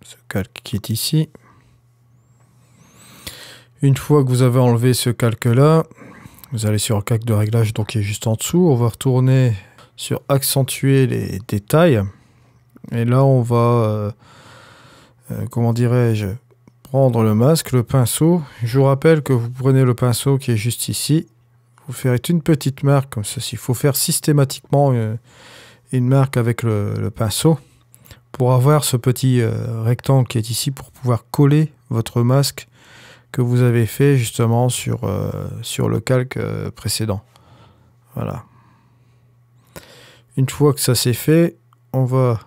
ce calque qui est ici. Une fois que vous avez enlevé ce calque-là, vous allez sur le calque de réglage, donc qui est juste en dessous. On va retourner sur accentuer les détails. Et là, on va, comment dirais-je, prendre le masque, le pinceau. Je vous rappelle que vous prenez le pinceau qui est juste ici. Vous faites une petite marque comme ceci. Il faut faire systématiquement une marque avec le pinceau pour avoir ce petit rectangle qui est ici pour pouvoir coller votre masque que vous avez fait justement sur le calque précédent. Voilà. Une fois que ça c'est fait, on va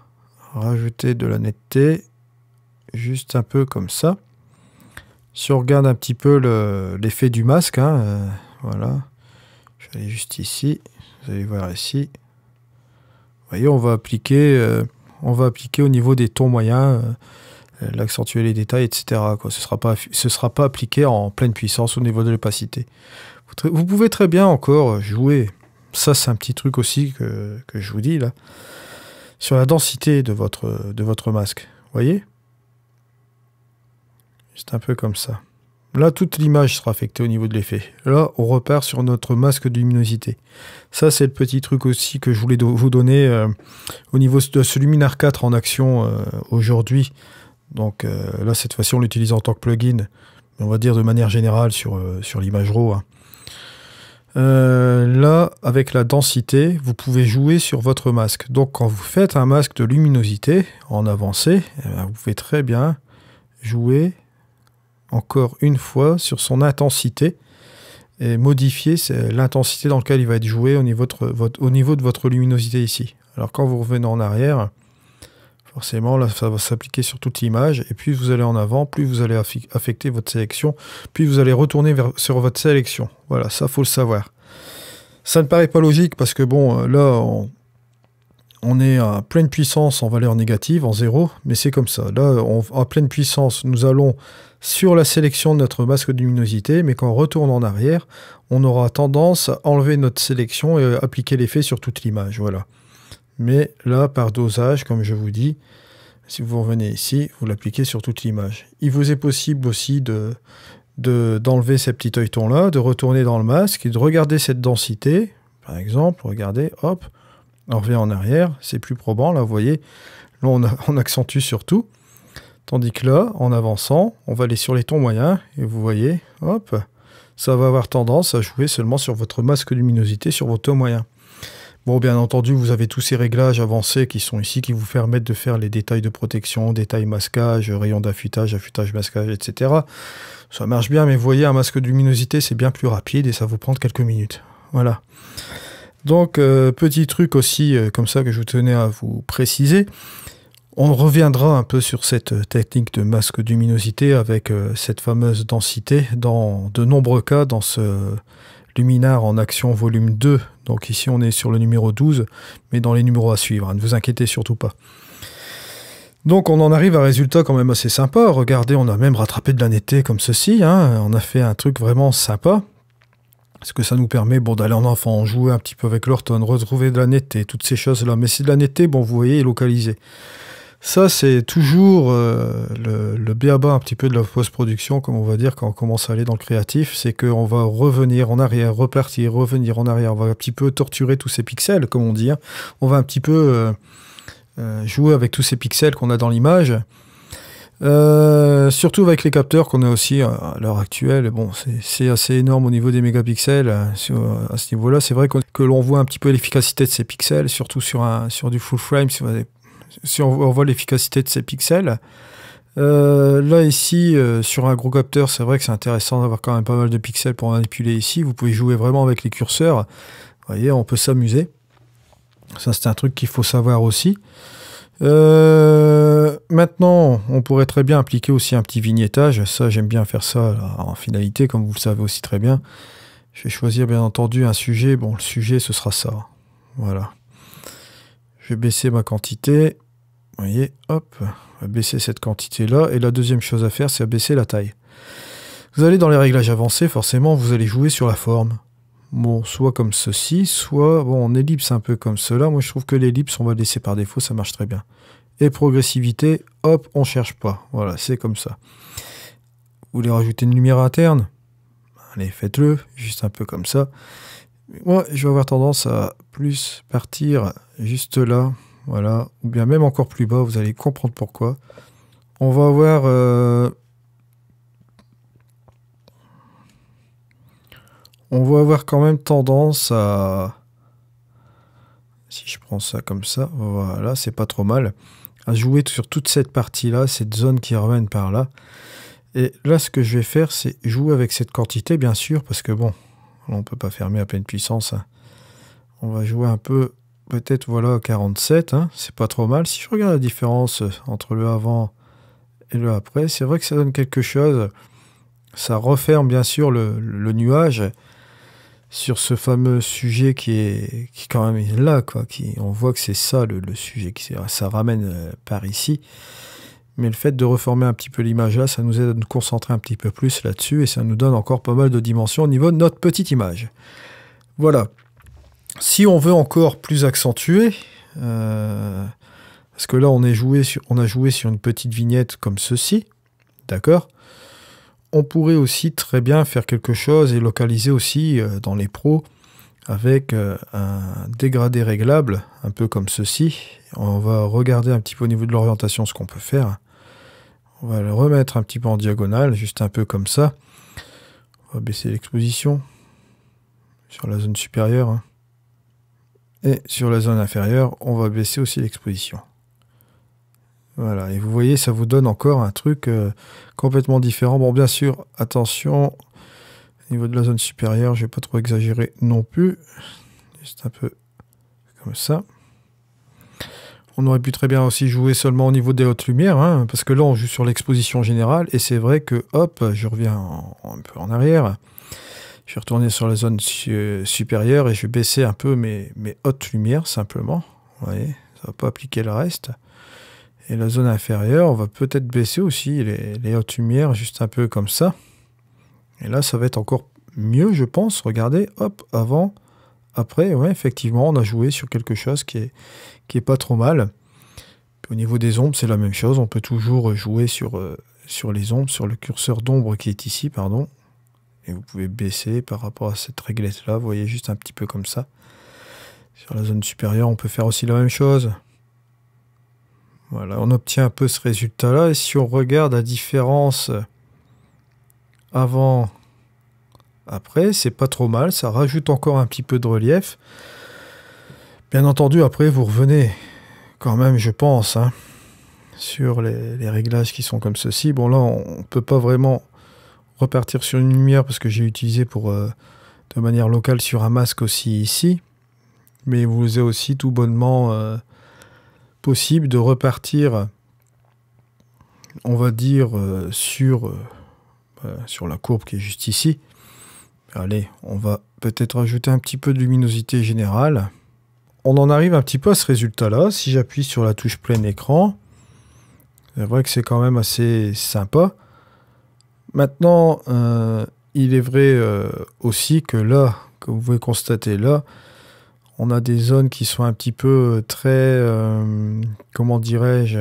rajouter de la netteté, juste un peu comme ça. Si on regarde un petit peu l'effet du masque, hein, voilà, je vais aller juste ici, vous allez voir ici. Vous voyez, on va appliquer au niveau des tons moyens, l'accentuer les détails, etc. Quoi. Ce sera pas appliqué en pleine puissance au niveau de l'opacité. Vous pouvez très bien encore jouer. Ça, c'est un petit truc aussi que je vous dis là. Sur la densité de votre masque. Vous voyez? Juste un peu comme ça. Là, toute l'image sera affectée au niveau de l'effet. Là, on repart sur notre masque de luminosité. Ça, c'est le petit truc aussi que je voulais vous donner au niveau de ce Luminar 4 en action aujourd'hui. Donc là, cette fois-ci, on l'utilise en tant que plugin. On va dire de manière générale sur l'image RAW. Hein. Là, avec la densité, vous pouvez jouer sur votre masque. Donc, quand vous faites un masque de luminosité en avancé, vous pouvez très bien jouer encore une fois sur son intensité et modifier l'intensité dans laquelle il va être joué au niveau de votre luminosité ici. Alors, quand vous revenez en arrière, Forcément, là, ça va s'appliquer sur toute l'image. Et plus vous allez en avant, plus vous allez affecter votre sélection, puis vous allez retourner sur votre sélection. Voilà, ça, faut le savoir. Ça ne paraît pas logique parce que, bon, là, on est à pleine puissance en valeur négative, en 0, mais c'est comme ça. Là, à pleine puissance, nous allons sur la sélection de notre masque de luminosité, mais quand on retourne en arrière, on aura tendance à enlever notre sélection et appliquer l'effet sur toute l'image. Voilà. Mais là, par dosage, comme je vous dis, si vous revenez ici, vous l'appliquez sur toute l'image. Il vous est possible aussi d'enlever ces petits œilletons-là, de retourner dans le masque et de regarder cette densité. Par exemple, regardez, hop, on revient en arrière, c'est plus probant, là, vous voyez. Là, on accentue surtout. Tandis que là, en avançant, on va aller sur les tons moyens, et vous voyez, hop, ça va avoir tendance à jouer seulement sur votre masque de luminosité, sur vos tons moyens. Bon, bien entendu, vous avez tous ces réglages avancés qui sont ici, qui vous permettent de faire les détails de protection, détails masquage, rayon d'affûtage, affûtage masquage, etc. Ça marche bien, mais vous voyez, un masque de luminosité, c'est bien plus rapide et ça vous prend quelques minutes. Voilà. Donc, petit truc aussi, comme ça, que je tenais à vous préciser. On reviendra un peu sur cette technique de masque de luminosité avec cette fameuse densité dans de nombreux cas dans ce Luminar en action volume 2. Donc ici on est sur le numéro 12, mais dans les numéros à suivre, hein, ne vous inquiétez surtout pas. Donc on en arrive à un résultat quand même assez sympa. Regardez, on a même rattrapé de la netteté comme ceci, hein. On a fait un truc vraiment sympa. Parce que ça nous permet d'aller en enfant, jouer un petit peu avec l'Orton, retrouver de la netteté, toutes ces choses-là. Mais c'est de la netteté, bon, vous voyez, localisée. Ça, c'est toujours le b.a.-ba un petit peu de la post-production, comme on va dire, quand on commence à aller dans le créatif, c'est qu'on va revenir en arrière, repartir, revenir en arrière. On va un petit peu torturer tous ces pixels, comme on dit, hein. On va un petit peu jouer avec tous ces pixels qu'on a dans l'image. Surtout avec les capteurs qu'on a aussi à l'heure actuelle. Bon, c'est assez énorme au niveau des mégapixels. À ce niveau-là, c'est vrai que l'on voit un petit peu l'efficacité de ces pixels, surtout sur du full frame, si on voit l'efficacité de ces pixels. Là, ici, sur un gros capteur, c'est vrai que c'est intéressant d'avoir quand même pas mal de pixels pour manipuler ici. Vous pouvez jouer vraiment avec les curseurs. Vous voyez, on peut s'amuser. Ça, c'est un truc qu'il faut savoir aussi. Maintenant, on pourrait très bien appliquer aussi un petit vignettage. Ça, j'aime bien faire ça là, en finalité, comme vous le savez aussi très bien. Je vais choisir, bien entendu, un sujet. Bon, le sujet, ce sera ça. Voilà. Je vais baisser ma quantité. Vous voyez, hop, on va baisser cette quantité-là. Et la deuxième chose à faire, c'est à baisser la taille. Vous allez dans les réglages avancés, forcément, vous allez jouer sur la forme. Bon, soit comme ceci, soit en ellipse un peu comme cela. Moi, je trouve que l'ellipse, on va le laisser par défaut, ça marche très bien. Et progressivité, hop, on cherche pas. Voilà, c'est comme ça. Vous voulez rajouter une lumière interne? Allez, faites-le, juste un peu comme ça. Moi, je vais avoir tendance à plus partir juste là, voilà, ou bien même encore plus bas, vous allez comprendre pourquoi. On va avoir quand même tendance à, si je prends ça comme ça, voilà, c'est pas trop mal, à jouer sur toute cette partie-là, cette zone qui ramène par là. Et là, ce que je vais faire, c'est jouer avec cette quantité, bien sûr, parce que bon, on peut pas fermer à pleine puissance, hein. On va jouer un peu, peut-être, voilà, à 47, hein, c'est pas trop mal. Si je regarde la différence entre le avant et le après, c'est vrai que ça donne quelque chose. Ça referme, bien sûr, le nuage sur ce fameux sujet qui quand même est là, quoi. On voit que c'est ça, le sujet, ça ramène par ici. Mais le fait de reformer un petit peu l'image là, ça nous aide à nous concentrer un petit peu plus là-dessus et ça nous donne encore pas mal de dimensions au niveau de notre petite image. Voilà. Si on veut encore plus accentuer, parce que là on a joué sur une petite vignette comme ceci, d'accord ? On pourrait aussi très bien faire quelque chose et localiser aussi dans les pros avec un dégradé réglable, un peu comme ceci. On va regarder un petit peu au niveau de l'orientation ce qu'on peut faire. On va le remettre un petit peu en diagonale, juste un peu comme ça. On va baisser l'exposition sur la zone supérieure, hein. Et sur la zone inférieure, on va baisser aussi l'exposition. Voilà, et vous voyez, ça vous donne encore un truc complètement différent. Bon, bien sûr, attention, au niveau de la zone supérieure, je ne vais pas trop exagérer non plus. Juste un peu comme ça. On aurait pu très bien aussi jouer seulement au niveau des hautes lumières, hein, parce que là on joue sur l'exposition générale, et c'est vrai que, hop, je reviens un peu en arrière, je vais retourner sur la zone supérieure et je vais baisser un peu mes hautes lumières simplement, vous voyez, ça va pas appliquer le reste. Et la zone inférieure, on va peut-être baisser aussi les hautes lumières, juste un peu comme ça. Et là ça va être encore mieux je pense, regardez, hop, avant, après, ouais, effectivement on a joué sur quelque chose qui est pas trop mal. Puis au niveau des ombres, c'est la même chose. On peut toujours jouer sur les ombres, sur le curseur d'ombre qui est ici, pardon. Et vous pouvez baisser par rapport à cette réglette-là. Vous voyez, juste un petit peu comme ça. Sur la zone supérieure, on peut faire aussi la même chose. Voilà, on obtient un peu ce résultat-là. Et si on regarde la différence avant, après, c'est pas trop mal. Ça rajoute encore un petit peu de relief. Bien entendu, après, vous revenez quand même, je pense, hein, sur les réglages qui sont comme ceci. Bon, là, on ne peut pas vraiment repartir sur une lumière parce que j'ai utilisé de manière locale sur un masque aussi ici. Mais vous est aussi tout bonnement possible de repartir, on va dire, sur la courbe qui est juste ici. Allez, on va peut-être ajouter un petit peu de luminosité générale. On en arrive un petit peu à ce résultat-là. Si j'appuie sur la touche plein écran, c'est vrai que c'est quand même assez sympa. Maintenant, il est vrai aussi que là, comme vous pouvez constater là, on a des zones qui sont un petit peu très... comment dirais-je?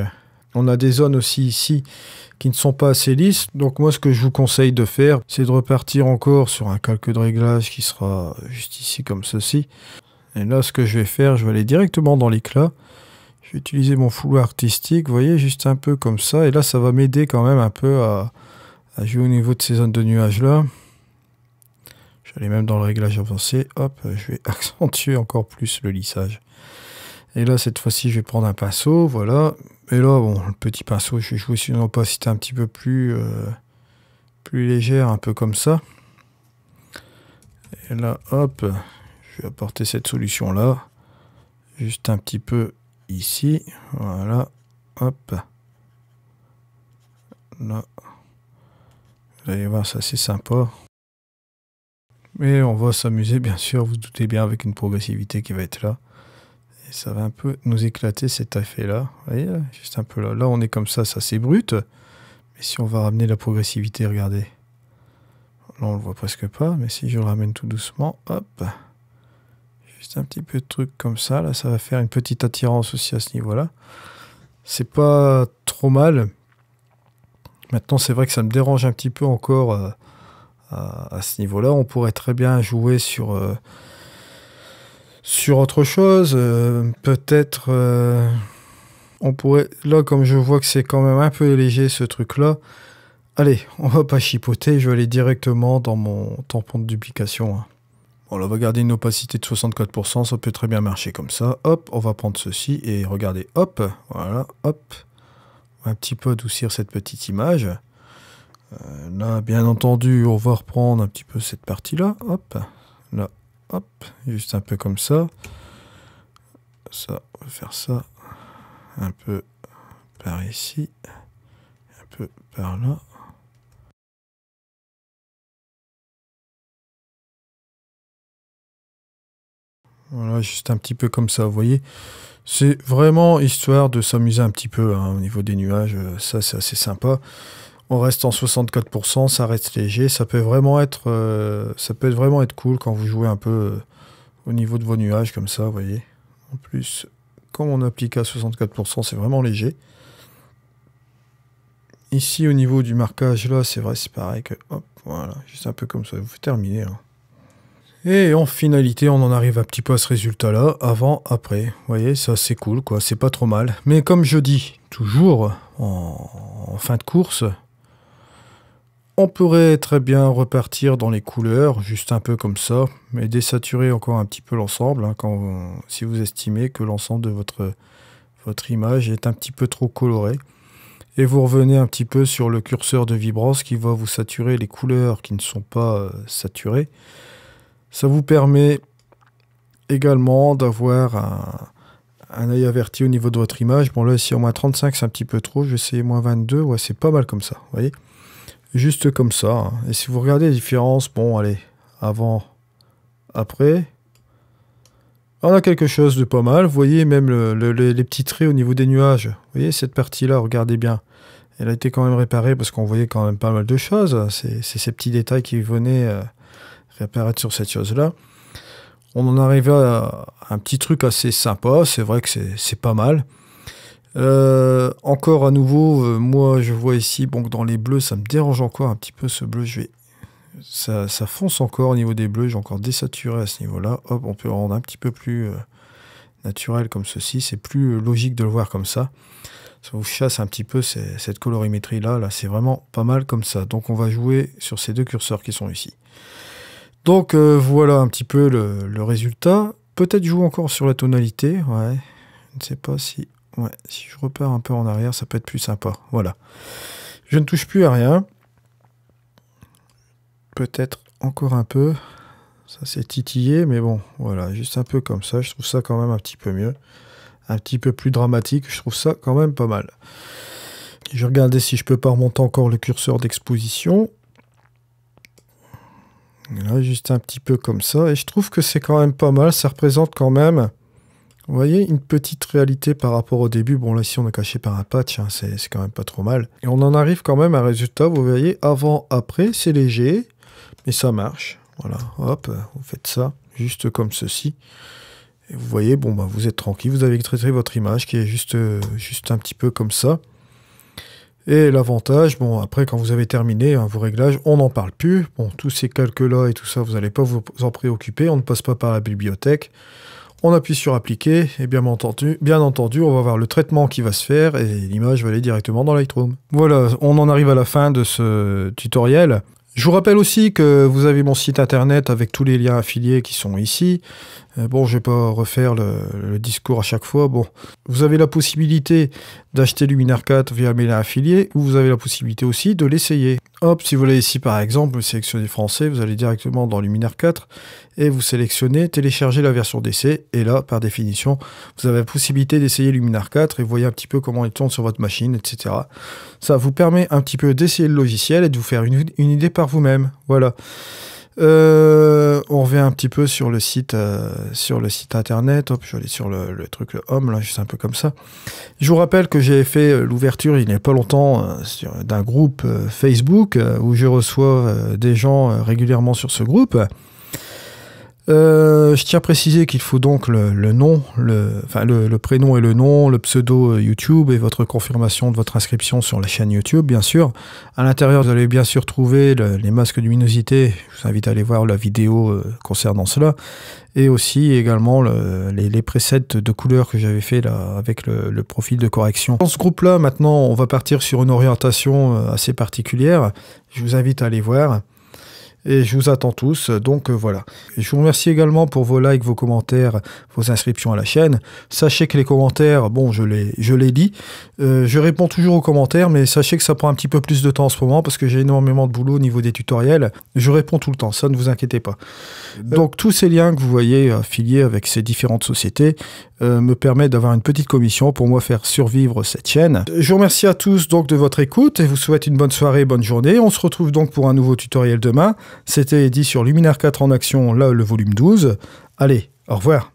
On a des zones aussi ici qui ne sont pas assez lisses. Donc moi, ce que je vous conseille de faire, c'est de repartir encore sur un calque de réglage qui sera juste ici comme ceci. Et là, ce que je vais faire, je vais aller directement dans l'éclat. Je vais utiliser mon flou artistique, vous voyez, juste un peu comme ça. Et là, ça va m'aider quand même un peu à jouer au niveau de ces zones de nuages-là. Je vais aller même dans le réglage avancé. Hop, je vais accentuer encore plus le lissage. Et là, cette fois-ci, je vais prendre un pinceau, voilà. Et là, bon, le petit pinceau, je vais jouer sur une opacité un petit peu plus légère, un peu comme ça. Et là, hop... Je vais apporter cette solution-là, juste un petit peu ici, voilà, hop, là, vous allez voir, ça c'est sympa. Mais on va s'amuser, bien sûr, vous doutez bien, avec une progressivité qui va être là. Et ça va un peu nous éclater cet effet-là, vous voyez, juste un peu là. Là, on est comme ça c'est brut, mais si on va ramener la progressivité, regardez. Là, on le voit presque pas, mais si je le ramène tout doucement, hop. Juste un petit peu de truc comme ça, là ça va faire une petite attirance aussi à ce niveau-là. C'est pas trop mal. Maintenant c'est vrai que ça me dérange un petit peu encore à ce niveau-là. On pourrait très bien jouer sur autre chose. Peut-être on pourrait... Là comme je vois que c'est quand même un peu léger ce truc-là. Allez, on va pas chipoter, je vais aller directement dans mon tampon de duplication. Hein. Bon, là, on va garder une opacité de 64%, ça peut très bien marcher comme ça. Hop, on va prendre ceci et regardez, hop, voilà, hop. On va un petit peu adoucir cette petite image. Là, bien entendu, on va reprendre un petit peu cette partie-là, hop, là, hop, juste un peu comme ça. Ça, on va faire ça un peu par ici, un peu par là. Voilà, juste un petit peu comme ça, vous voyez. C'est vraiment histoire de s'amuser un petit peu hein, au niveau des nuages. Ça, c'est assez sympa. On reste en 64%, ça reste léger. Ça peut vraiment être cool quand vous jouez un peu au niveau de vos nuages comme ça, vous voyez. En plus, comme on applique à 64%, c'est vraiment léger. Ici, au niveau du marquage, là, c'est vrai, c'est pareil que... Hop, voilà, juste un peu comme ça. Vous terminez. Hein. Et en finalité, on en arrive un petit peu à ce résultat-là, avant, après. Vous voyez, ça c'est cool, quoi, c'est pas trop mal. Mais comme je dis, toujours en fin de course, on pourrait très bien repartir dans les couleurs, juste un peu comme ça, mais désaturer encore un petit peu l'ensemble, hein, si vous estimez que l'ensemble de votre image est un petit peu trop coloré. Et vous revenez un petit peu sur le curseur de vibrance qui va vous saturer les couleurs qui ne sont pas saturées. Ça vous permet également d'avoir un œil averti au niveau de votre image. Bon là, ici, en moins 35, c'est un petit peu trop. Je vais essayer moins 22. Ouais, c'est pas mal comme ça, vous voyez. Juste comme ça. Hein. Et si vous regardez les différences, bon, allez, avant, après, on a quelque chose de pas mal. Vous voyez même les petits traits au niveau des nuages. Vous voyez cette partie-là, regardez bien. Elle a été quand même réparée parce qu'on voyait quand même pas mal de choses. C'est ces petits détails qui venaient réapparaître sur cette chose-là. On en arrive à un petit truc assez sympa. C'est vrai que c'est pas mal. Encore à nouveau, moi je vois ici, bon, dans les bleus, ça me dérange encore un petit peu ce bleu. Ça fonce encore au niveau des bleus. J'ai encore désaturé à ce niveau-là. Hop, on peut le rendre un petit peu plus naturel comme ceci. C'est plus logique de le voir comme ça. Ça vous chasse un petit peu cette colorimétrie-là. Là, c'est vraiment pas mal comme ça. Donc, on va jouer sur ces deux curseurs qui sont ici. Donc, voilà un petit peu le résultat. Peut-être jouer encore sur la tonalité. Ouais, je ne sais pas si... Ouais, si je repars un peu en arrière, ça peut être plus sympa. Voilà. Je ne touche plus à rien. Peut-être encore un peu. Ça, c'est titillé, mais bon, voilà. Juste un peu comme ça. Je trouve ça quand même un petit peu mieux. Un petit peu plus dramatique, je trouve ça quand même pas mal. Je vais regarder si je peux pas remonter encore le curseur d'exposition. Là, juste un petit peu comme ça. Et je trouve que c'est quand même pas mal. Ça représente quand même, vous voyez, une petite réalité par rapport au début. Bon, là, ici, on est caché par un patch. Hein, c'est quand même pas trop mal. Et on en arrive quand même à un résultat. Vous voyez, avant, après, c'est léger. Mais ça marche. Voilà, hop, vous faites ça. Juste comme ceci. Et vous voyez, bon, bah, vous êtes tranquille, vous avez traité votre image qui est juste un petit peu comme ça. Et l'avantage, bon, après, quand vous avez terminé vos réglages, on n'en parle plus. Bon, tous ces calculs-là et tout ça, vous n'allez pas vous en préoccuper. On ne passe pas par la bibliothèque. On appuie sur appliquer et bien entendu, on va voir le traitement qui va se faire et l'image va aller directement dans Lightroom. Voilà, on en arrive à la fin de ce tutoriel. Je vous rappelle aussi que vous avez mon site internet avec tous les liens affiliés qui sont ici. Bon, je ne vais pas refaire le discours à chaque fois. Bon, vous avez la possibilité d'acheter Luminar 4 via mes liens affiliés ou vous avez la possibilité aussi de l'essayer. Hop, si vous voulez ici par exemple, vous sélectionnez français, vous allez directement dans Luminar 4 et vous sélectionnez télécharger la version d'essai. Et là, par définition, vous avez la possibilité d'essayer Luminar 4 et vous voyez un petit peu comment il tourne sur votre machine, etc. Ça vous permet un petit peu d'essayer le logiciel et de vous faire une idée par vous-même. Voilà. On revient un petit peu sur le site internet. Hop, je vais aller sur le truc, le home, là, juste un peu comme ça. Je vous rappelle que j'ai fait l'ouverture il n'y a pas longtemps d'un groupe Facebook où je reçois des gens régulièrement sur ce groupe. Je tiens à préciser qu'il faut donc le nom, le prénom et le nom, le pseudo YouTube et votre confirmation de votre inscription sur la chaîne YouTube, bien sûr. À l'intérieur, vous allez bien sûr trouver les masques de luminosité. Je vous invite à aller voir la vidéo concernant cela. Et aussi également les presets de couleurs que j'avais fait là avec le profil de correction. Dans ce groupe-là, maintenant, on va partir sur une orientation assez particulière. Je vous invite à aller voir. Et je vous attends tous, donc voilà. Et je vous remercie également pour vos likes, vos commentaires, vos inscriptions à la chaîne. Sachez que les commentaires, bon, je les lis. Je réponds toujours aux commentaires, mais sachez que ça prend un petit peu plus de temps en ce moment parce que j'ai énormément de boulot au niveau des tutoriels. Je réponds tout le temps, ça ne vous inquiétez pas. Donc tous ces liens que vous voyez affiliés avec ces différentes sociétés me permettent d'avoir une petite commission pour moi faire survivre cette chaîne. Je vous remercie à tous donc de votre écoute et vous souhaite une bonne soirée, bonne journée. On se retrouve donc pour un nouveau tutoriel demain. C'était dit sur Luminar 4 en action, là le volume 12. Allez, au revoir.